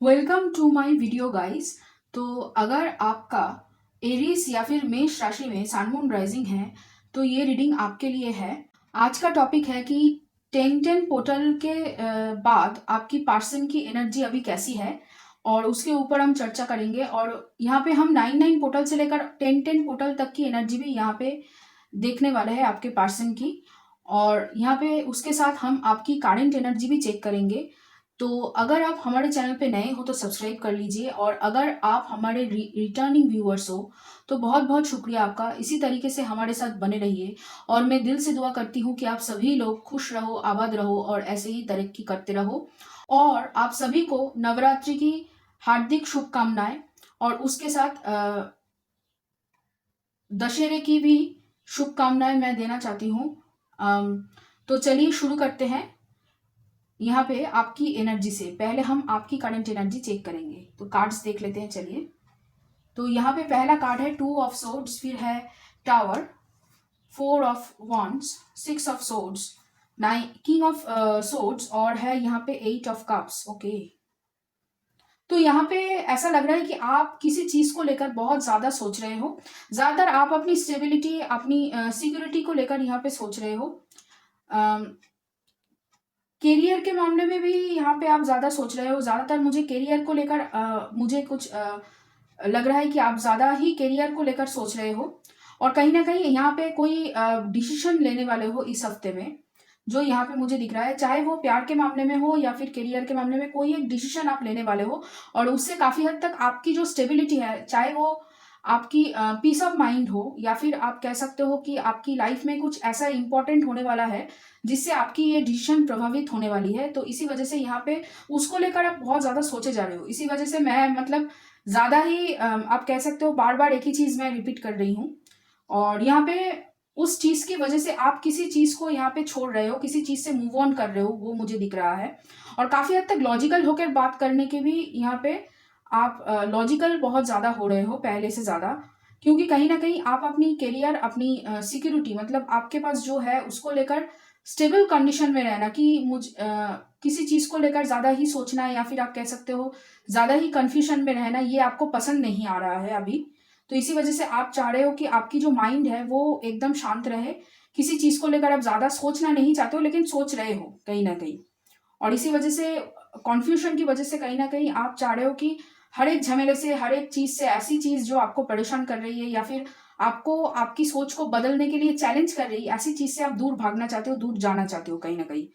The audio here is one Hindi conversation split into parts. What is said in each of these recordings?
Welcome to my video guys. तो अगर आपका एरीज या फिर मेष राशि में सन मून राइजिंग है तो ये रीडिंग आपके लिए है। आज का टॉपिक है कि 10-10 पोर्टल के बाद आपकी पर्सन की एनर्जी अभी कैसी है और उसके ऊपर हम चर्चा करेंगे। और यहाँ पे हम 9-9 पोर्टल से लेकर 10-10 पोर्टल तक की एनर्जी भी यहाँ पे देखने वाले हैं आपके पर्सन की। और यहाँ पे उसके साथ हम आपकी करंट एनर्जी भी चेक करेंगे। तो अगर आप हमारे चैनल पे नए हो तो सब्सक्राइब कर लीजिए, और अगर आप हमारे रिटर्निंग व्यूअर्स हो तो बहुत बहुत शुक्रिया आपका। इसी तरीके से हमारे साथ बने रहिए और मैं दिल से दुआ करती हूँ कि आप सभी लोग खुश रहो, आबाद रहो और ऐसे ही तरक्की करते रहो। और आप सभी को नवरात्रि की हार्दिक शुभकामनाएं, और उसके साथ दशहरे की भी शुभकामनाएं मैं देना चाहती हूँ। तो चलिए शुरू करते हैं। यहाँ पे आपकी एनर्जी से पहले हम आपकी करंट एनर्जी चेक करेंगे, तो कार्ड्स देख लेते हैं। चलिए, तो यहाँ पे पहला कार्ड है 2 ऑफ सोर्ड्स, फिर है tower, 4 of wands, 6 of swords, 9 king of swords, और है यहाँ पे 8 ऑफ कप्स। ओके, तो यहाँ पे ऐसा लग रहा है कि आप किसी चीज को लेकर बहुत ज्यादा सोच रहे हो। ज्यादातर आप अपनी स्टेबिलिटी, अपनी सिक्योरिटी को लेकर यहाँ पे सोच रहे हो। करियर के मामले में भी यहाँ पे आप ज़्यादा सोच रहे हो। ज़्यादातर मुझे करियर को लेकर मुझे कुछ लग रहा है कि आप ज़्यादा ही करियर को लेकर सोच रहे हो, और कहीं ना कहीं यहाँ पे कोई डिसीजन लेने वाले हो इस हफ्ते में, जो यहाँ पे मुझे दिख रहा है। चाहे वो प्यार के मामले में हो या फिर करियर के मामले में, कोई एक डिसीजन आप लेने वाले हो, और उससे काफ़ी हद तक आपकी जो स्टेबिलिटी है, चाहे वो आपकी पीस ऑफ माइंड हो या फिर आप कह सकते हो कि आपकी लाइफ में कुछ ऐसा इंपॉर्टेंट होने वाला है जिससे आपकी ये डिसीजन प्रभावित होने वाली है। तो इसी वजह से यहाँ पे उसको लेकर आप बहुत ज़्यादा सोचे जा रहे हो। इसी वजह से मैं मतलब ज़्यादा ही आप कह सकते हो बार बार एक ही चीज़ मैं रिपीट कर रही हूँ। और यहाँ पे उस चीज़ की वजह से आप किसी चीज़ को यहाँ पे छोड़ रहे हो, किसी चीज़ से मूव ऑन कर रहे हो, वो मुझे दिख रहा है। और काफ़ी हद तक लॉजिकल होकर बात करने के भी यहाँ पे आप लॉजिकल बहुत ज़्यादा हो रहे हो पहले से ज़्यादा, क्योंकि कहीं ना कहीं आप अपनी करियर, अपनी सिक्योरिटी, मतलब आपके पास जो है उसको लेकर स्टेबल कंडीशन में रहना, कि किसी चीज़ को लेकर ज़्यादा ही सोचना, या फिर आप कह सकते हो ज़्यादा ही कन्फ्यूजन में रहना, ये आपको पसंद नहीं आ रहा है अभी। तो इसी वजह से आप चाह रहे हो कि आपकी जो माइंड है वो एकदम शांत रहे। किसी चीज़ को लेकर आप ज़्यादा सोचना नहीं चाहते हो, लेकिन सोच रहे हो कहीं ना कहीं। और इसी वजह से, कॉन्फ्यूजन की वजह से, कहीं ना कहीं आप चाह रहे हो कि हर एक झमेले से, हर एक चीज़ से, ऐसी चीज़ जो आपको परेशान कर रही है या फिर आपको आपकी सोच को बदलने के लिए चैलेंज कर रही है, ऐसी चीज़ से आप दूर भागना चाहते हो, दूर जाना चाहते हो कहीं ना कहीं।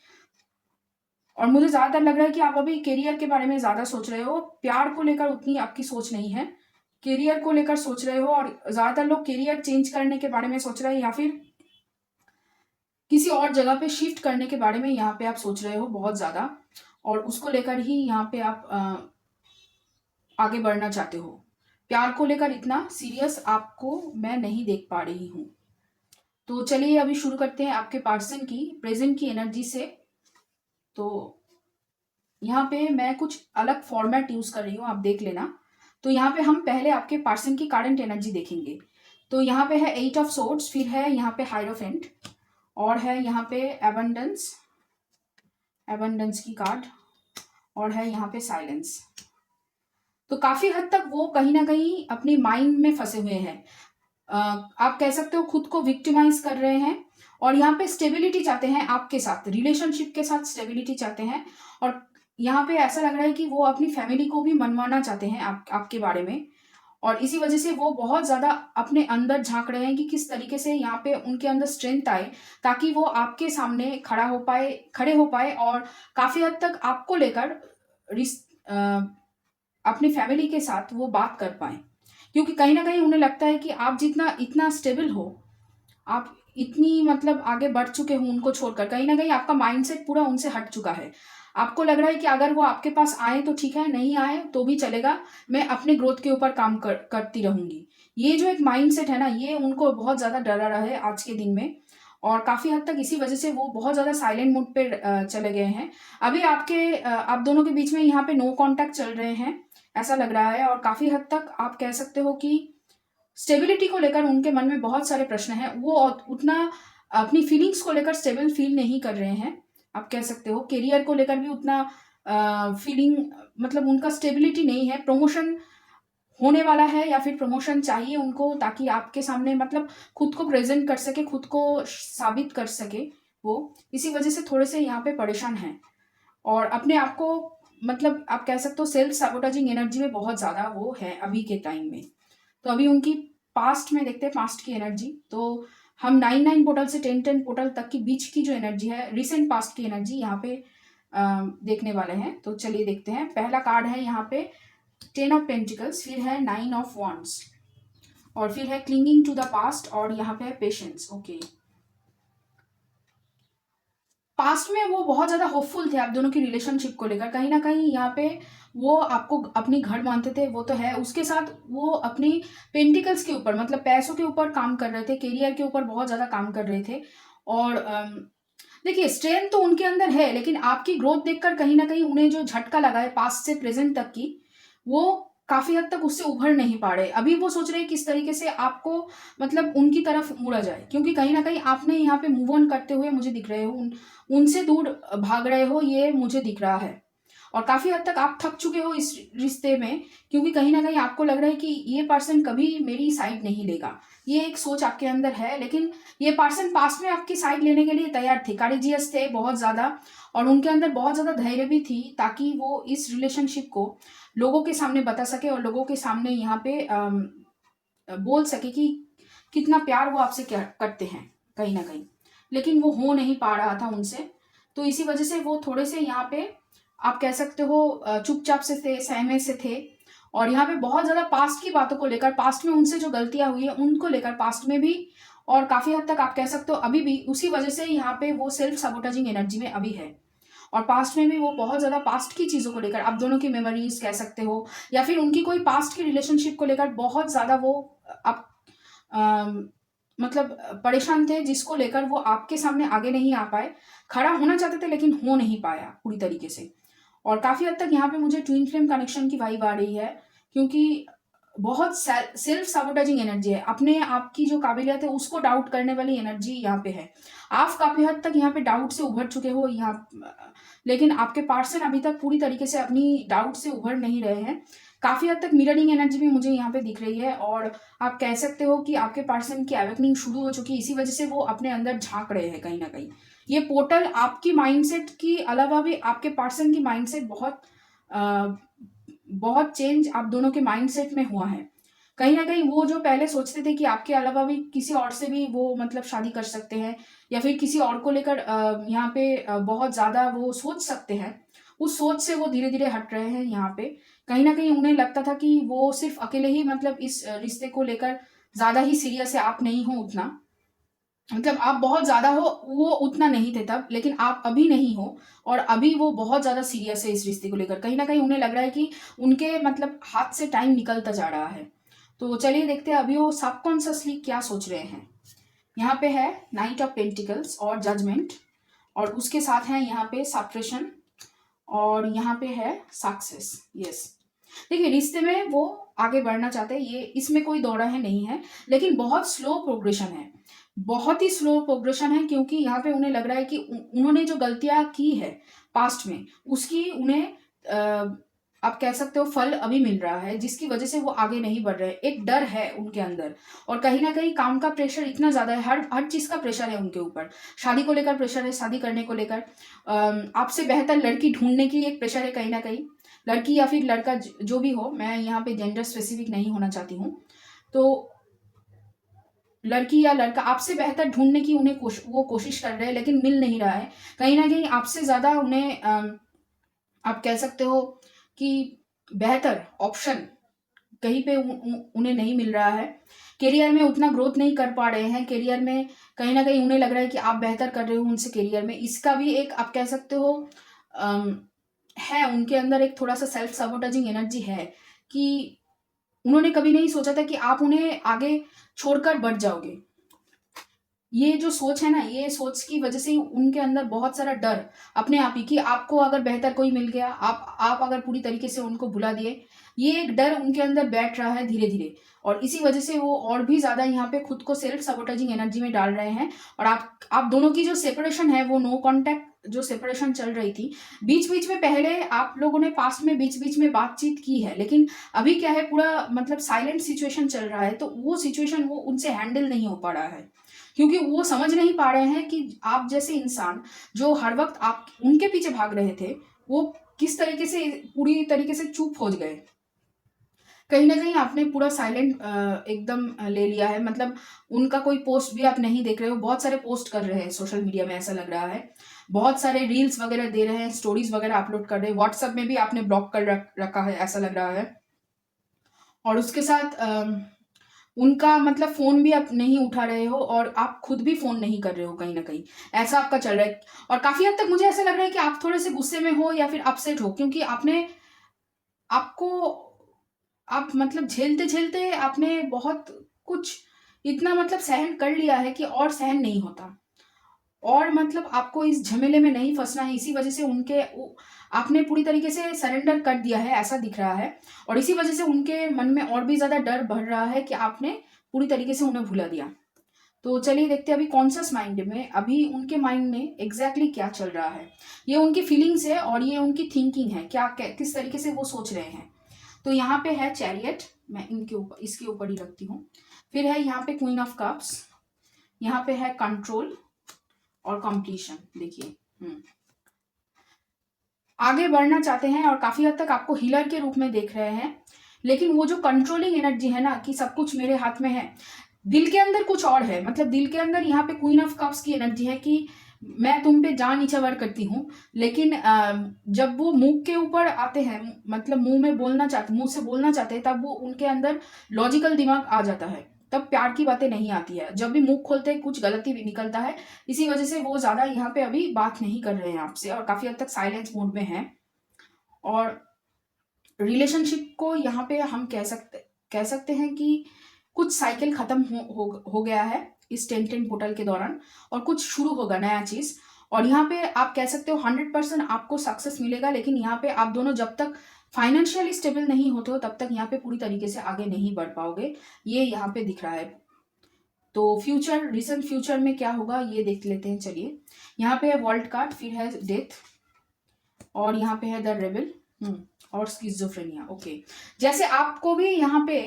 और मुझे ज़्यादातर लग रहा है कि आप अभी करियर के बारे में ज़्यादा सोच रहे हो, प्यार को लेकर उतनी आपकी सोच नहीं है। करियर को लेकर सोच रहे हो, और ज़्यादातर लोग करियर चेंज करने के बारे में सोच रहे हैं, या फिर किसी और जगह पे शिफ्ट करने के बारे में यहाँ पे आप सोच रहे हो बहुत ज़्यादा, और उसको लेकर ही यहाँ पे आप आगे बढ़ना चाहते हो। प्यार को लेकर इतना सीरियस आपको मैं नहीं देख पा रही हूँ। तो चलिए अभी शुरू करते हैं आपके पर्सन की प्रेजेंट की एनर्जी से। तो यहाँ पे मैं कुछ अलग फॉर्मेट यूज कर रही हूँ, आप देख लेना। तो यहाँ पे हम पहले आपके पर्सन की करंट एनर्जी देखेंगे। तो यहाँ पे है 8 ऑफ सोर्ड्स, फिर है यहाँ पे हाइरोफेंट, और है यहाँ पे एबंडेंस, एबंडेंस की कार्ड, और है यहाँ पे साइलेंस। तो काफी हद तक वो कहीं ना कहीं अपने माइंड में फंसे हुए हैं। आप कह सकते हो खुद को विक्टिमाइज कर रहे हैं, और यहाँ पे स्टेबिलिटी चाहते हैं आपके साथ, रिलेशनशिप के साथ स्टेबिलिटी चाहते हैं। और यहाँ पे ऐसा लग रहा है कि वो अपनी फैमिली को भी मनवाना चाहते हैं आपके बारे में। और इसी वजह से वो बहुत ज्यादा अपने अंदर झांक रहे हैं कि किस तरीके से यहाँ पे उनके अंदर स्ट्रेंथ आए, ताकि वो आपके सामने खड़े हो पाए, और काफी हद तक आपको लेकर अपनी फैमिली के साथ वो बात कर पाए। क्योंकि कहीं ना कहीं उन्हें लगता है कि आप जितना इतना स्टेबल हो, आप इतनी मतलब आगे बढ़ चुके हो उनको छोड़कर, कहीं ना कहीं आपका माइंडसेट पूरा उनसे हट चुका है। आपको लग रहा है कि अगर वो आपके पास आए तो ठीक है, नहीं आए तो भी चलेगा, मैं अपने ग्रोथ के ऊपर काम करती रहूंगी। ये जो एक माइंडसेट है ना, ये उनको बहुत ज्यादा डरा रहा है आज के दिन में। और काफी हद तक इसी वजह से वो बहुत ज्यादा साइलेंट मोड पे चले गए हैं। अभी आप दोनों के बीच में यहाँ पे नो कांटेक्ट चल रहे हैं ऐसा लग रहा है। और काफी हद तक आप कह सकते हो कि स्टेबिलिटी को लेकर उनके मन में बहुत सारे प्रश्न हैं। वो उतना अपनी फीलिंग्स को लेकर स्टेबल फील नहीं कर रहे हैं, आप कह सकते हो। करियर को लेकर भी उतना फीलिंग, मतलब उनका स्टेबिलिटी नहीं है, प्रमोशन होने वाला है या फिर प्रमोशन चाहिए उनको, ताकि आपके सामने मतलब खुद को प्रेजेंट कर सके, खुद को साबित कर सके वो, इसी वजह से थोड़े से यहाँ पे परेशान हैं। और अपने आप को मतलब आप कह सकते हो सेल्फ सैबोटाजिंग एनर्जी में बहुत ज़्यादा वो है अभी के टाइम में। तो अभी उनकी पास्ट में देखते हैं, पास्ट की एनर्जी। तो हम 9-9 पोर्टल से 10-10 पोर्टल तक की बीच की जो एनर्जी है, रिसेंट पास्ट की एनर्जी यहाँ पे देखने वाले हैं। तो चलिए देखते हैं। पहला कार्ड है यहाँ पे 10 ऑफ पेंटिकल्स, फिर है 9 ऑफ वॉन्ड्स, और फिर है क्लिंगिंग टू द पास्ट, और यहाँ पे है पेशेंस। ओके, पास्ट में वो बहुत ज़्यादा होपफुल थे आप दोनों की रिलेशनशिप को लेकर, कहीं ना कहीं यहाँ पे वो आपको अपनी घर मानते थे, वो तो है। उसके साथ वो अपनी पेंटिकल्स के ऊपर मतलब पैसों के ऊपर काम कर रहे थे, करियर के ऊपर बहुत ज़्यादा काम कर रहे थे। और देखिए स्ट्रेंथ तो उनके अंदर है, लेकिन आपकी ग्रोथ देखकर कहीं ना कहीं उन्हें जो झटका लगा है पास्ट से प्रेजेंट तक की, वो काफी हद तक उससे उभर नहीं पा रहे। अभी वो सोच रहे हैं किस तरीके से आपको मतलब उनकी तरफ मुड़ा जाए, क्योंकि कहीं ना कहीं आपने यहाँ पे मूव ऑन करते हुए मुझे दिख रहे हो, उनसे दूर भाग रहे हो, ये मुझे दिख रहा है। और काफी हद तक आप थक चुके हो इस रिश्ते में, क्योंकि कहीं ना कहीं आपको लग रहा है कि ये पर्सन कभी मेरी साइड नहीं लेगा, ये एक सोच आपके अंदर है। लेकिन ये पर्सन पास में आपकी साइड लेने के लिए तैयार थे, करेजियस थे बहुत ज्यादा, और उनके अंदर बहुत ज्यादा धैर्य भी थी, ताकि वो इस रिलेशनशिप को लोगों के सामने बता सके और लोगों के सामने यहाँ पे बोल सके कि कितना प्यार वो आपसे क्या करते हैं कहीं ना कहीं। लेकिन वो हो नहीं पा रहा था उनसे, तो इसी वजह से वो थोड़े से यहाँ पे आप कह सकते हो चुपचाप से थे, सहमे से थे। और यहाँ पे बहुत ज्यादा पास्ट की बातों को लेकर, पास्ट में उनसे जो गलतियां हुई है उनको लेकर, पास्ट में भी और काफी हद तक आप कह सकते हो अभी भी, उसी वजह से यहाँ पे वो सेल्फ सबोटाजिंग एनर्जी में अभी है। और पास्ट में भी वो बहुत ज्यादा पास्ट की चीजों को लेकर, आप दोनों की मेमोरीज कह सकते हो, या फिर उनकी कोई पास्ट की रिलेशनशिप को लेकर बहुत ज्यादा वो आप मतलब परेशान थे, जिसको लेकर वो आपके सामने आगे नहीं आ पाए। खड़ा होना चाहते थे लेकिन हो नहीं पाया पूरी तरीके से। और काफी हद तक यहाँ पे मुझे ट्विन फ्लेम कनेक्शन की वाइब आ रही है, क्योंकि बहुत सेल्फ साबोटाइजिंग एनर्जी है, अपने आप की जो काबिलियत है उसको डाउट करने वाली एनर्जी यहाँ पे है। आप काफी हद तक यहाँ पे डाउट से उभर चुके हो यहाँ, लेकिन आपके पर्सन अभी तक पूरी तरीके से अपनी डाउट से उभर नहीं रहे हैं। काफी हद तक मिररिंग एनर्जी भी मुझे यहाँ पे दिख रही है, और आप कह सकते हो कि आपके पर्सन की अवेकनिंग शुरू हो चुकी है, इसी वजह से वो अपने अंदर झांक रहे हैं कहीं ना कहीं। ये पोर्टल आपकी माइंडसेट की अलावा भी आपके पर्सन की माइंडसेट बहुत चेंज आप दोनों के माइंडसेट में हुआ है। कहीं ना कहीं वो जो पहले सोचते थे कि आपके अलावा भी किसी और से भी वो मतलब शादी कर सकते हैं, या फिर किसी और को लेकर यहाँ पे बहुत ज्यादा वो सोच सकते हैं, उस सोच से वो धीरे धीरे हट रहे हैं यहाँ पे। कहीं ना कहीं उन्हें लगता था कि वो सिर्फ अकेले ही मतलब इस रिश्ते को लेकर ज्यादा ही सीरियस है, आप नहीं हो उतना, मतलब आप बहुत ज्यादा हो, वो उतना नहीं थे तब, लेकिन आप अभी नहीं हो। और अभी वो बहुत ज्यादा सीरियस है इस रिश्ते को लेकर, कहीं ना कहीं उन्हें लग रहा है कि उनके मतलब हाथ से टाइम निकलता जा रहा है। तो चलिए देखते हैं अभी वो सबकॉन्शियसली क्या सोच रहे हैं। यहाँ पे है नाइट ऑफ पेंटिकल्स और जजमेंट, और उसके साथ है यहाँ पे सप्रेशन, और यहाँ पे है सक्सेस। यस, देखिए रिश्ते में वो आगे बढ़ना चाहते हैं, ये इसमें कोई दौड़ा है नहीं है, लेकिन बहुत स्लो प्रोग्रेशन है, बहुत ही स्लो प्रोग्रेशन है, क्योंकि यहाँ पे उन्हें लग रहा है कि उन्होंने जो गलतियां की है पास्ट में, उसकी उन्हें आप कह सकते हो फल अभी मिल रहा है, जिसकी वजह से वो आगे नहीं बढ़ रहे। एक डर है उनके अंदर, और कहीं ना कहीं काम का प्रेशर इतना ज्यादा है, हर हर चीज का प्रेशर है उनके ऊपर। शादी को लेकर प्रेशर है, शादी करने को लेकर, आपसे बेहतर लड़की ढूंढने की एक प्रेशर है कहीं ना कहीं, लड़की या फिर लड़का जो भी हो, मैं यहाँ पे जेंडर स्पेसिफिक नहीं होना चाहती हूँ। तो लड़की या लड़का आपसे बेहतर ढूंढने की उन्हें वो कोशिश कर रहे हैं, लेकिन मिल नहीं रहा है। कहीं ना कहीं आपसे ज्यादा उन्हें आप कह सकते हो कि बेहतर ऑप्शन कहीं पे उन्हें नहीं मिल रहा है। करियर में उतना ग्रोथ नहीं कर पा रहे हैं, करियर में कहीं ना कहीं उन्हें लग रहा है कि आप बेहतर कर रहे हो उनसे करियर में, इसका भी एक आप कह सकते हो है उनके अंदर एक थोड़ा सा सेल्फ सबोटाइजिंग एनर्जी है, कि उन्होंने कभी नहीं सोचा था कि आप उन्हें आगे छोड़कर बढ़ जाओगे। ये जो सोच है ना, ये सोच की वजह से ही उनके अंदर बहुत सारा डर अपने आप ही कि आपको अगर बेहतर कोई मिल गया, आप अगर पूरी तरीके से उनको भुला दिए, ये एक डर उनके अंदर बैठ रहा है धीरे-धीरे, और इसी वजह से वो और भी ज़्यादा यहाँ पे खुद को सेल्फ सबोटाइजिंग एनर्जी में डाल रहे हैं। और आप दोनों की जो सेपरेशन है, वो नो कॉन्टैक्ट जो सेपरेशन चल रही थी, बीच-बीच में पहले आप लोगों ने पास्ट में बीच-बीच में बातचीत की है, लेकिन अभी क्या है, पूरा मतलब साइलेंट सिचुएशन चल रहा है, तो वो सिचुएशन वो उनसे हैंडल नहीं हो पा रहा है। क्योंकि वो समझ नहीं पा रहे हैं कि आप जैसे इंसान जो हर वक़्त आप उनके पीछे भाग रहे थे, वो किस तरीके से पूरी तरीके से चुप हो गए। कहीं न कहीं आपने पूरा साइलेंट एकदम ले लिया है, मतलब उनका कोई पोस्ट भी आप नहीं देख रहे हो, बहुत सारे पोस्ट कर रहे हैं सोशल मीडिया में, ऐसा लग रहा है। बहुत सारे रील्स वगैरह दे रहे हैं, स्टोरीज़ वगैरह अपलोड कर रहे हैं, व्हाट्सएप में भी आपने ब्लॉक कर रखा है, ऐसा लग रहा है। और उसके साथ उनका मतलब फ़ोन भी आप नहीं उठा रहे हो, और आप खुद भी फ़ोन नहीं कर रहे हो कहीं न कहीं, ऐसा आपका चल रहा है। और काफ़ी हद तक मुझे ऐसा लग रहा है कि आप थोड़े-से गुस्से में हो या फिर अपसेट हो, क्योंकि आपको आप मतलब झेलते-झेलते आपने बहुत कुछ इतना मतलब सहन कर लिया है कि और सहन नहीं होता। और मतलब आपको इस झमेले में नहीं फँसना है, इसी वज़ह से उनके उ आपने पूरी तरीके से सरेंडर कर दिया है, ऐसा दिख रहा है। और इसी वज़ह से उनके मन में और भी ज़्यादा डर बढ़ रहा है कि आपने पूरी तरीके से उन्हें भुला दिया। तो चलिए देखते हैं अभी कॉन्शियस माइंड में, अभी उनके माइंड में एग्ज़ैक्टली क्या चल रहा है। ये उनकी फीलिंग्स है और ये उनकी थिंकिंग है, क्या कै किस तरीके से वो सोच रहे हैं। तो यहाँ पे है चैरियट, मैं इनके ऊपर इसके ऊपर ही रखती हूँ। फिर है यहाँ पे क्वीन ऑफ कप्स, यहाँ पे है कंट्रोल और कंप्लीशन। देखिए, आगे बढ़ना चाहते हैं और काफ़ी हद तक आपको हीलर के रूप में देख रहे हैं, लेकिन वो जो कंट्रोलिंग एनर्जी है ना कि सब कुछ मेरे हाथ में है, दिल के अंदर कुछ और है। मतलब दिल के अंदर यहाँ पे क्वीन ऑफ कप्स की एनर्जी है कि मैं तुम पे जान निछावर करती हूँ, लेकिन जब वो मुँह के ऊपर आते हैं, मतलब मुँह से बोलना चाहते हैं, तब वो उनके अंदर लॉजिकल दिमाग आ जाता है, तब प्यार की बातें नहीं आती है। जब भी मुँह खोलते हैं कुछ गलती भी निकलता है, इसी वजह से वो ज़्यादा यहाँ पे अभी बात नहीं कर रहे हैं आपसे और काफ़ी हद तक साइलेंस मोड में हैं। और रिलेशनशिप को यहाँ पे हम कह सकते हैं कि कुछ साइकिल खत्म हो गया है इस 10-10 पोर्टल के दौरान, और कुछ शुरू होगा नया चीज़। और यहाँ पे आप कह सकते हो 100% आपको सक्सेस मिलेगा, लेकिन यहाँ पे आप दोनों जब तक फाइनेंशियली स्टेबल नहीं होते हो, तब तक यहाँ पे पूरी तरीके से आगे नहीं बढ़ पाओगे, ये यहाँ पे दिख रहा है। तो रिसेंट फ्यूचर में क्या होगा ये देख लेते हैं। चलिए, यहाँ पे है वर्ल्ड कार्ड, फिर है डेथ, और यहाँ पे है द रेबल, और स्किज़ोफ्रेनिया। ओके, जैसे आपको भी यहाँ पे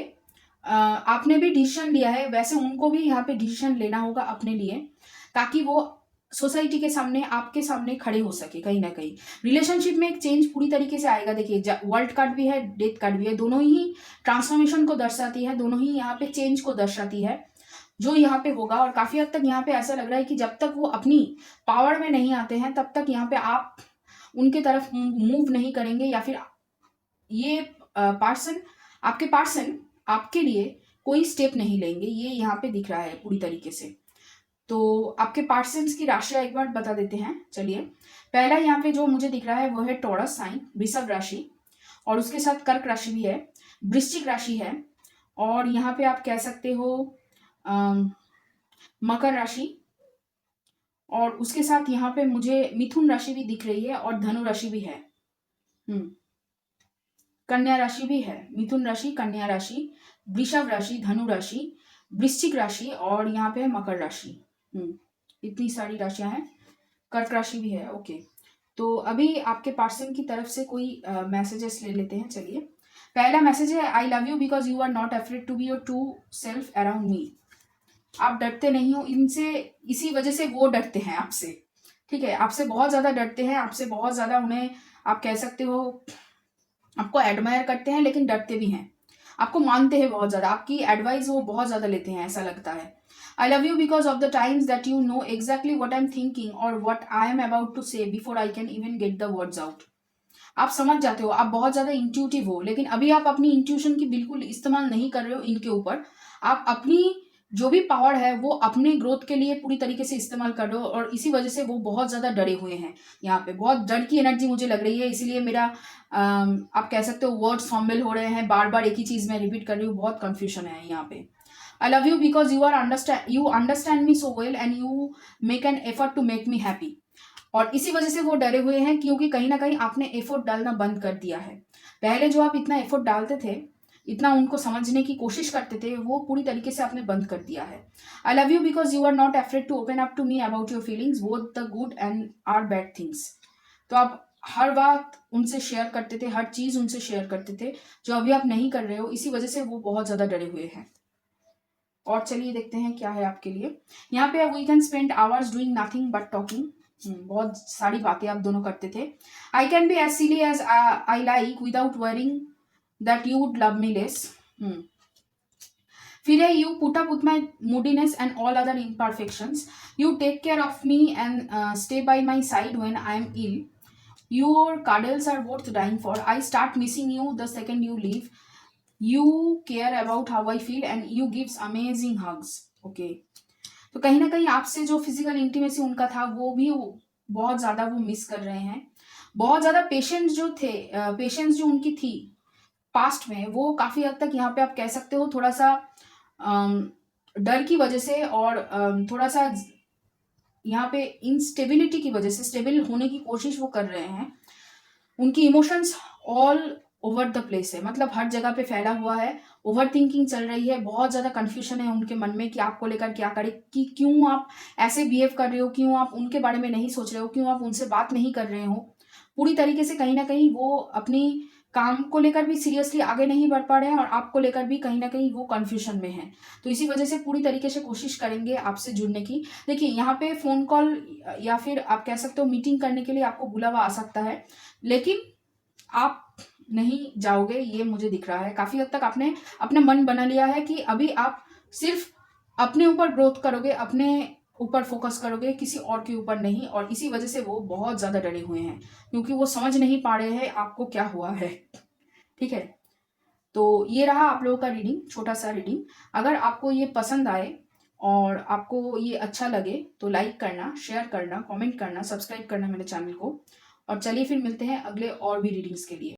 आपने भी डिसीजन लिया है, वैसे उनको भी यहाँ पे डिसीजन लेना होगा अपने लिए, ताकि वो सोसाइटी के सामने आपके सामने खड़े हो सके। कहीं ना कहीं रिलेशनशिप में एक चेंज पूरी तरीके से आएगा। देखिए, वर्ल्ड कार्ड भी है, डेथ कार्ड भी है, दोनों ही ट्रांसफॉर्मेशन को दर्शाती है, दोनों ही यहाँ पे चेंज को दर्शाती है जो यहाँ पे होगा। और काफी हद तक यहाँ पे ऐसा लग रहा है कि जब तक वो अपनी पावर में नहीं आते हैं, तब तक यहाँ पे आप उनके तरफ मूव नहीं करेंगे, या फिर ये पार्सन आपके लिए कोई स्टेप नहीं लेंगे, ये यहाँ पे दिख रहा है पूरी तरीके से। तो आपके पार्सन्स की राशियां एक बार बता देते हैं। चलिए, पहला यहाँ पे जो मुझे दिख रहा है वो है टॉरस साइन, वृषभ राशि, और उसके साथ कर्क राशि भी है, वृश्चिक राशि है, और यहाँ पे आप कह सकते हो मकर राशि, और उसके साथ यहाँ पे मुझे मिथुन राशि भी दिख रही है, और धनु राशि भी है, कन्या राशि भी है, मिथुन राशि, कन्या राशि, वृषभ राशि, धनु राशि, वृश्चिक राशि, और यहाँ पे है मकर राशि। इतनी सारी राशियां हैं, कर्क राशि भी है। ओके, तो अभी आपके पर्सन की तरफ से कोई मैसेजेस ले लेते हैं। चलिए, पहला मैसेज है, I love you because you are not afraid to be your true self around me. आप डरते नहीं हो इनसे, इसी वजह से वो डरते हैं आपसे। ठीक है, आपसे बहुत ज्यादा डरते हैं, आपसे बहुत ज्यादा उन्हें आप कह सकते हो आपको एडमायर करते हैं, लेकिन डरते भी हैं, आपको मानते हैं बहुत ज्यादा, आपकी एडवाइस वो बहुत ज्यादा लेते हैं, ऐसा लगता है। I love you because of the times that you know exactly what I am thinking और what I am about to say before I can even get the words out. आप समझ जाते हो, आप बहुत ज्यादा इंट्यूटिव हो, लेकिन अभी आप अपनी इंट्यूशन की बिल्कुल इस्तेमाल नहीं कर रहे हो इनके ऊपर। आप अपनी जो भी पावर है वो अपने ग्रोथ के लिए पूरी तरीके से इस्तेमाल कर रहे हो, और इसी वजह से वो बहुत ज़्यादा डरे हुए हैं। यहाँ पे बहुत डर की एनर्जी मुझे लग रही है, इसीलिए मेरा आप कह सकते हो वर्ड्स फॉम्बल हो रहे हैं, बार बार एक ही चीज़ मैं रिपीट कर रही हूँ, बहुत कन्फ्यूजन है यहाँ पे। I love you because you understand me so well and you make an effort to make me happy. और इसी वजह से वो डरे हुए हैं, क्योंकि कहीं ना कहीं आपने एफर्ट डालना बंद कर दिया है। पहले जो आप इतना एफर्ट डालते थे, इतना उनको समझने की कोशिश करते थे, वो पूरी तरीके से आपने बंद कर दिया है। I love you because you are not afraid to open up to me about your feelings both the good and are bad things. तो आप हर बात उनसे शेयर करते थे, हर चीज उनसे शेयर करते थे, जो अभी आप नहीं कर रहे हो। इसी वजह से वो बहुत ज्यादा डरे हुए हैं। और चलिए देखते हैं क्या है आपके लिए। यहाँ पे we can spend hours doing nothing but talking. बहुत सारी बातें आप दोनों करते थे। I can be as silly as I like without worrying that you would love me less. फिर है you put up with my moodiness and all other imperfections. You take care of me and stay by my side when I am ill. Your cuddles are worth dying for. I start missing you the second you leave. You care about how I feel and you gives amazing hugs. Okay. तो कहीं ना कहीं आपसे जो फिजिकल इंटीमेसी उनका था वो भी बहुत ज़्यादा वो मिस कर रहे हैं। बहुत ज़्यादा पेशेंस जो उनकी थी पास्ट में, वो काफ़ी हद तक यहाँ पे आप कह सकते हो थोड़ा सा डर की वजह से और थोड़ा सा यहाँ पे इंस्टेबिलिटी की वजह से स्टेबल होने की कोशिश वो कर रहे हैं। उनकी emotions all over the place है, मतलब हर जगह पे फैला हुआ है। ओवर थिंकिंग चल रही है, बहुत ज़्यादा कन्फ्यूजन है उनके मन में कि आपको लेकर क्या करें, कि क्यों आप ऐसे बिहेव कर रहे हो, क्यों आप उनके बारे में नहीं सोच रहे हो, क्यों आप उनसे बात नहीं कर रहे हो। पूरी तरीके से कहीं ना कहीं वो अपनी काम को लेकर भी सीरियसली आगे नहीं बढ़ पा रहे हैं और आपको लेकर भी कहीं ना कहीं वो कन्फ्यूजन में है। तो इसी वजह से पूरी तरीके से कोशिश करेंगे आपसे जुड़ने की। देखिए यहाँ पे फ़ोन कॉल या फिर आप कह सकते हो मीटिंग करने के लिए आपको बुलावा आ सकता है, लेकिन आप नहीं जाओगे, ये मुझे दिख रहा है। काफ़ी हद तक आपने अपना मन बना लिया है कि अभी आप सिर्फ अपने ऊपर ग्रोथ करोगे, अपने ऊपर फोकस करोगे, किसी और के ऊपर नहीं। और इसी वजह से वो बहुत ज़्यादा डरे हुए हैं, क्योंकि वो समझ नहीं पा रहे हैं आपको क्या हुआ है। ठीक है, तो ये रहा आप लोगों का रीडिंग, छोटा सा रीडिंग। अगर आपको ये पसंद आए और आपको ये अच्छा लगे तो लाइक करना, शेयर करना, कमेंट करना, सब्सक्राइब करना मेरे चैनल को। और चलिए फिर मिलते हैं अगले और भी रीडिंग्स के लिए।